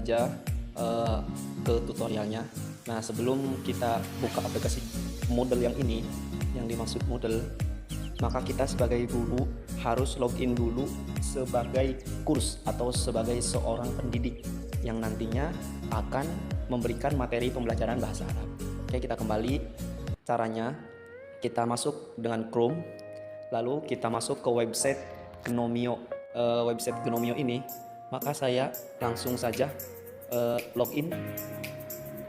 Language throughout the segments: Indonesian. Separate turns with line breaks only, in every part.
saja ke tutorialnya. Nah, sebelum kita buka aplikasi Moodle yang ini, yang dimaksud Moodle, maka kita sebagai guru harus login dulu sebagai kurs atau sebagai seorang pendidik yang nantinya akan memberikan materi pembelajaran bahasa Arab. Oke, kita kembali. Caranya, kita masuk dengan Chrome, lalu kita masuk ke website Gnomio. Website Gnomio ini, maka saya langsung saja login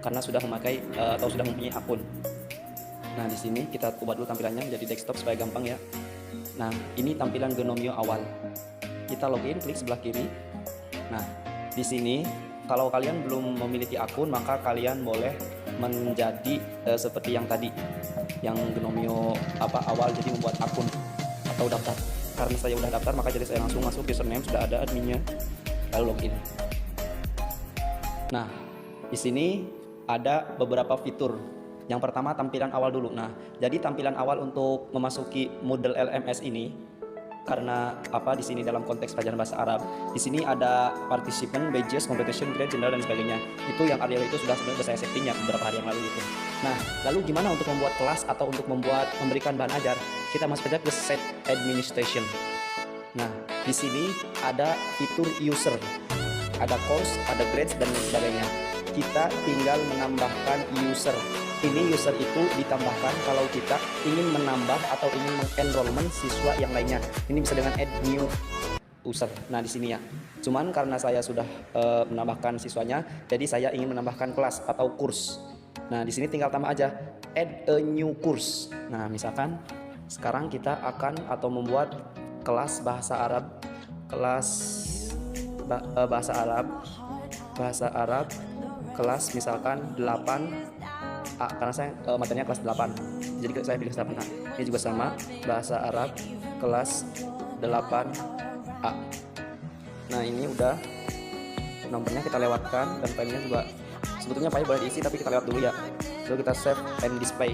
karena sudah memakai atau sudah mempunyai akun. Nah, di sini kita ubah dulu tampilannya menjadi desktop supaya gampang ya. Nah, ini tampilan Gnomio awal. Kita login, klik sebelah kiri. Nah, di sini kalau kalian belum memiliki akun, maka kalian boleh menjadi seperti yang tadi, yang Gnomio awal, jadi membuat akun atau daftar. Karena saya udah daftar, maka jadi saya langsung masuk, username sudah ada adminnya, lalu login. Nah, di sini ada beberapa fitur. Yang pertama, tampilan awal dulu. Nah, jadi tampilan awal untuk memasuki Moodle LMS ini, karena di sini dalam konteks pelajaran bahasa Arab, di sini ada participant, badges, competition, grade, general dan sebagainya. Itu yang area itu sudah saya setting ya beberapa hari yang lalu gitu. Nah, lalu gimana untuk membuat kelas atau untuk memberikan bahan ajar? Kita masuk saja ke set administration. Nah, di sini ada fitur user, ada course, ada grades dan sebagainya. Kita tinggal menambahkan user. Ini user itu ditambahkan kalau kita ingin menambah atau ingin mengenrollment siswa yang lainnya. Ini bisa dengan add new user. Nah, di sini ya. Cuman karena saya sudah menambahkan siswanya, jadi saya ingin menambahkan kelas atau kurs. Nah, di sini tinggal tambah aja add a new course. Nah, misalkan sekarang kita akan atau membuat kelas bahasa Arab, bahasa Arab kelas misalkan 8A, karena saya materinya kelas 8, jadi saya pilih 8A. Ini juga sama, bahasa Arab kelas 8A. Nah, ini udah nomornya kita lewatkan dan filenya juga sebetulnya file boleh diisi tapi kita lewat dulu ya. Lalu kita save and display.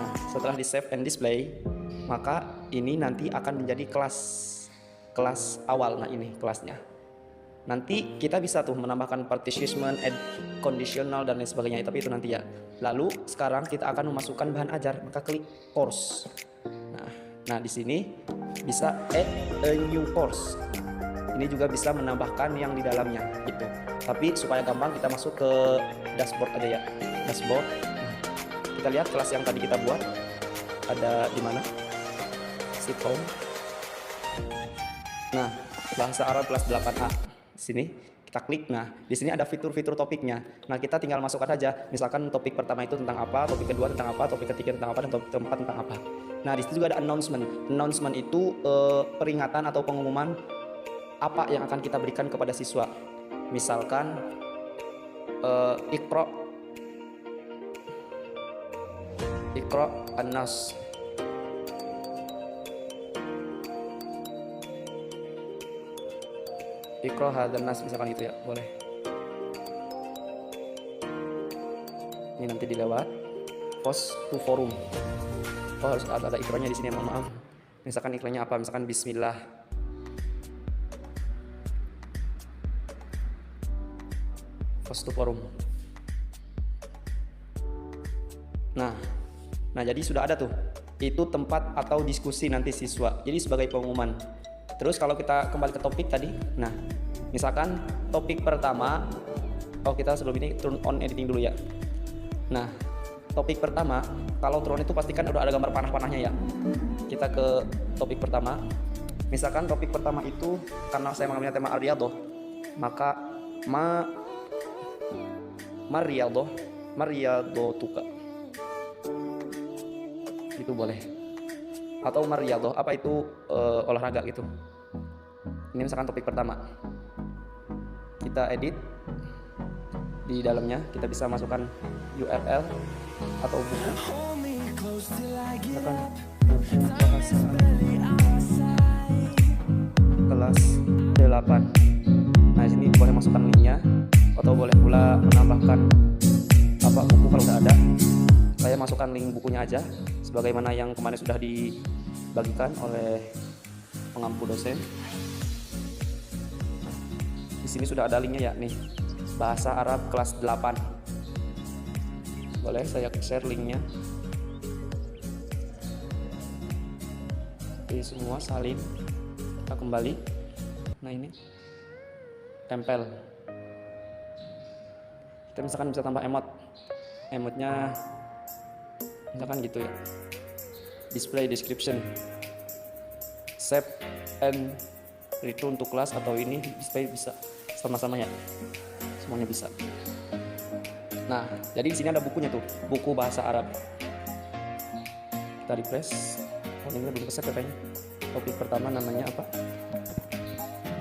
Nah, setelah di save and display, maka ini nanti akan menjadi kelas awal. Nah, ini kelasnya. Nanti kita bisa tuh menambahkan participant, add conditional dan lain sebagainya, tapi itu nanti ya. Lalu sekarang kita akan memasukkan bahan ajar, maka klik course. Nah, di sini bisa add a new course. Ini juga bisa menambahkan yang di dalamnya gitu. Tapi supaya gampang kita masuk ke dashboard aja ya. Dashboard. Kita lihat kelas yang tadi kita buat ada di mana? Sit home. Nah, bahasa Arab kelas 8A. Di sini kita klik. Nah, di sini ada fitur-fitur topiknya. Nah, kita tinggal masukkan aja. Misalkan topik pertama itu tentang apa, topik kedua tentang apa, topik ketiga tentang apa, dan topik keempat tentang apa. Nah, di situ juga ada announcement. Announcement itu peringatan atau pengumuman apa yang akan kita berikan kepada siswa. Misalkan Iqra an-nas. Iqra hadzal nas, misalkan gitu ya, boleh. Ini nanti dilewat post to forum. Oh, harus ada ikranya di sini, mohon maaf. Misalkan ikranya apa? Misalkan bismillah. Post to forum. Nah, jadi sudah ada tuh. Itu tempat atau diskusi nanti siswa. Jadi sebagai pengumuman. Terus kalau kita kembali ke topik tadi, nah, misalkan topik pertama, kita sebelum ini turn on editing dulu ya. Nah, topik pertama, kalau turn itu pastikan udah ada gambar panah-panahnya ya. Kita ke topik pertama. Misalkan topik pertama itu karena saya mengambil tema Ar-Riyadhah, maka Mariyadhatuka. Itu boleh. Atau Mariyadhah, apa itu olahraga gitu. Ini misalkan topik pertama. Kita edit. Di dalamnya kita bisa masukkan URL atau buku. Misalkan kelas 8. Nah, di sini boleh masukkan linknya atau boleh pula menambahkan buku kalau udah ada. Saya masukkan link bukunya aja sebagaimana yang kemarin sudah dibagikan oleh pengampu dosen. Di sini sudah ada linknya ya nih, bahasa Arab kelas 8. Boleh saya share linknya. Oke, semua salin. Kita kembali. Nah ini tempel. Kita misalkan bisa tambah emotnya misalkan gitu ya, display description, save and return to class, atau ini display bisa sama-sama ya, semuanya bisa. Nah jadi di sini ada bukunya tuh, buku bahasa Arab. Kita refresh. Oh ini belum kesep katanya. Topik pertama namanya apa,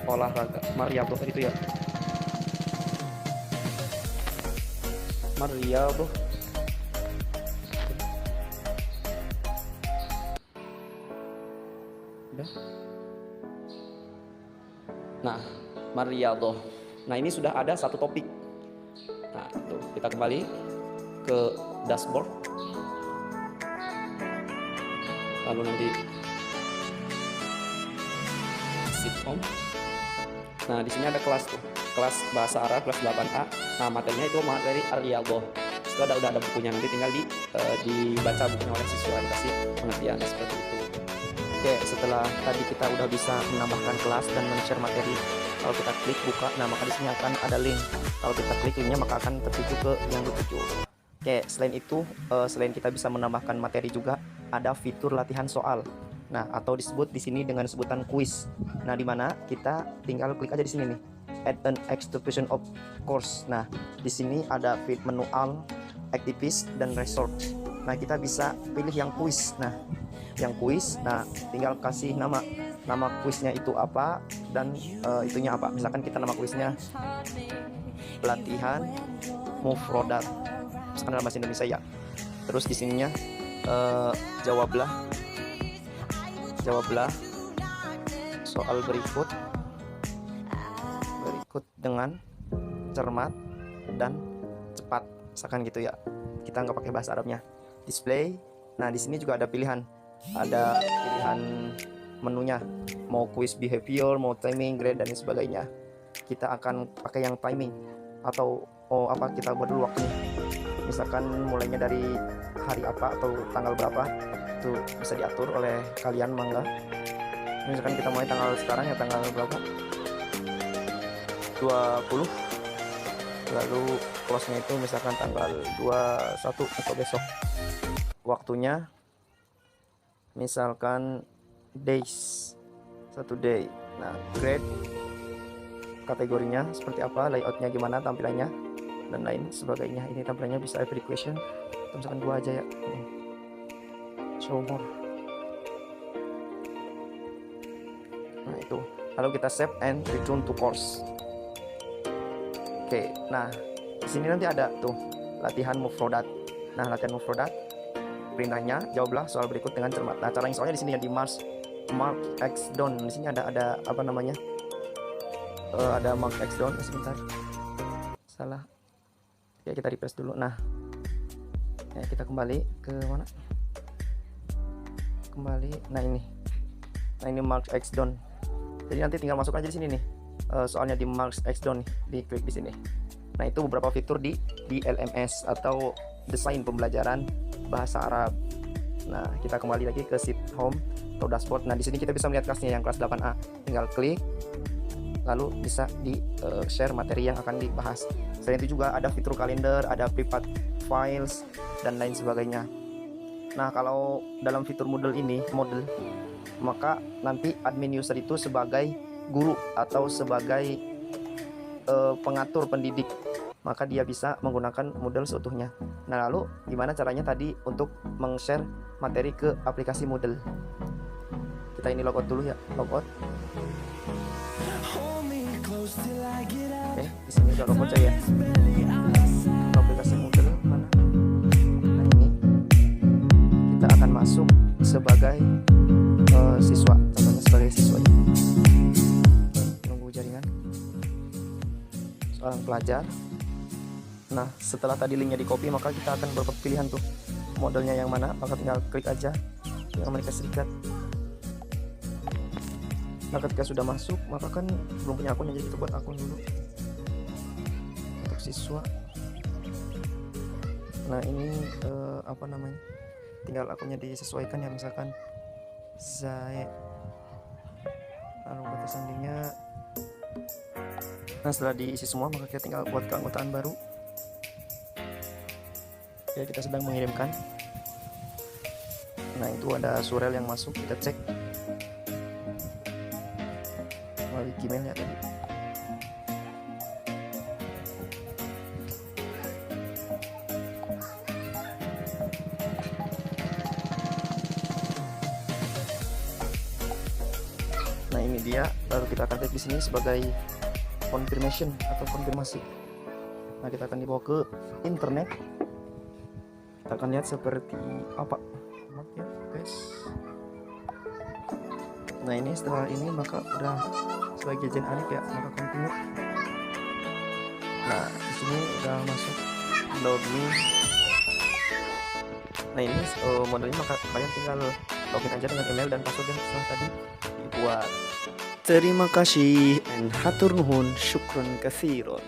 olahraga Mariadoh itu ya, Mariadoh. Nah, Mariadoh. Nah, ini sudah ada satu topik. Nah, itu kita kembali ke dashboard. Lalu nanti sit home. Nah, di sini ada kelas tuh. Kelas bahasa Arab kelas 8A. Nah, materinya itu materi Mariadoh. Itu udah ada bukunya, nanti tinggal dibaca bukunya oleh siswa, dikasih pengertian seperti itu. Oke, setelah tadi kita udah bisa menambahkan kelas dan men-share materi, kalau kita klik buka, nah maka di sini akan ada link. Kalau kita klik linknya maka akan tertuju ke yang dituju. Oke, selain itu, selain kita bisa menambahkan materi juga ada fitur latihan soal. Nah, atau disebut di sini dengan sebutan kuis. Nah, di mana kita tinggal klik aja di sini nih, add an execution of course. Nah, di sini ada menu all, activist dan resort. Nah, kita bisa pilih yang kuis. Nah, yang kuis, nah tinggal kasih nama kuisnya itu apa dan itunya apa. Misalkan kita nama kuisnya pelatihan mufrodat, misalkan dalam bahasa Indonesia ya. Terus di sininya jawablah soal berikut dengan cermat dan cepat, misalkan gitu ya. Kita nggak pakai bahasa Arabnya. Display. Nah, di sini juga ada pilihan menunya, mau quiz behavior, mau timing, grade dan sebagainya. Kita akan pakai yang timing atau kita buat dulu waktunya. Misalkan mulainya dari hari apa atau tanggal berapa, itu bisa diatur oleh kalian, mangga. Misalkan kita mulai tanggal sekarang ya, tanggal berapa, 20, lalu close-nya itu misalkan tanggal 21 atau besok. Waktunya misalkan days, 1 day. Nah, grade, kategorinya seperti apa, layoutnya gimana, tampilannya dan lain sebagainya. Ini tampilannya bisa every question atau misalkan 2 aja ya. Show more. Nah, itu lalu kita save and return to course. Oke, nah di sini nanti ada tuh latihan mufrodat. Nah, latihan mufrodat perintahnya jawablah soal berikut dengan cermat. Nah, cara yang soalnya di sini ya di Mark X Down. Di sini ada apa namanya? Ada Mark X Down. Sebentar, salah. Ya, kita refresh dulu. Nah, ya, kita kembali ke mana? Kembali. Nah ini Mark X Down. Jadi nanti tinggal masuk aja di sini nih. Soalnya di Mark X Down nih, diklik di sini. Nah, itu beberapa fitur di LMS atau desain pembelajaran bahasa Arab. Nah, kita kembali lagi ke sit home atau dashboard. Nah, di sini kita bisa melihat kelasnya yang kelas 8A. Tinggal klik, lalu bisa share materi yang akan dibahas. Selain itu juga ada fitur kalender, ada private files dan lain sebagainya. Nah, kalau dalam fitur model, maka nanti admin user itu sebagai guru atau sebagai pengatur pendidik, maka dia bisa menggunakan Moodle seutuhnya. Nah, lalu gimana caranya tadi untuk meng-share materi ke aplikasi Moodle? Kita ini logout dulu ya, logout. Oke, di sini udah logout aja ya. Aplikasi Moodle mana? Nah, ini kita akan masuk sebagai siswa, contohnya sebagai siswa. Nunggu jaringan. Seorang pelajar. Nah, setelah tadi linknya di copy, maka kita akan berpilihan tuh modelnya yang mana, maka tinggal klik aja yang Amerika Serikat. Nah ketika sudah masuk, maka kan belum punya akun, jadi kita buat akun dulu untuk siswa. Nah ini apa namanya, tinggal akunnya disesuaikan ya, misalkan Zai, lalu kata sandinya. Nah setelah diisi semua, maka kita tinggal buat keanggotaan baru. Oke, kita sedang mengirimkan. Nah itu ada surel yang masuk, kita cek melalui Gmail ya tadi. Nah ini dia, lalu kita akan klik di sini sebagai confirmation atau konfirmasi. Nah kita akan dibawa ke internet. Kita akan lihat seperti apa ya guys. Nah ini setelah ini maka udah sebagai agent Anip ya, maka continue. Nah di sini udah masuk login. Nah ini modelnya, maka kalian tinggal login aja dengan email dan password yang setelah tadi dibuat. Terima kasih and hatur nuhun, syukron katsiron.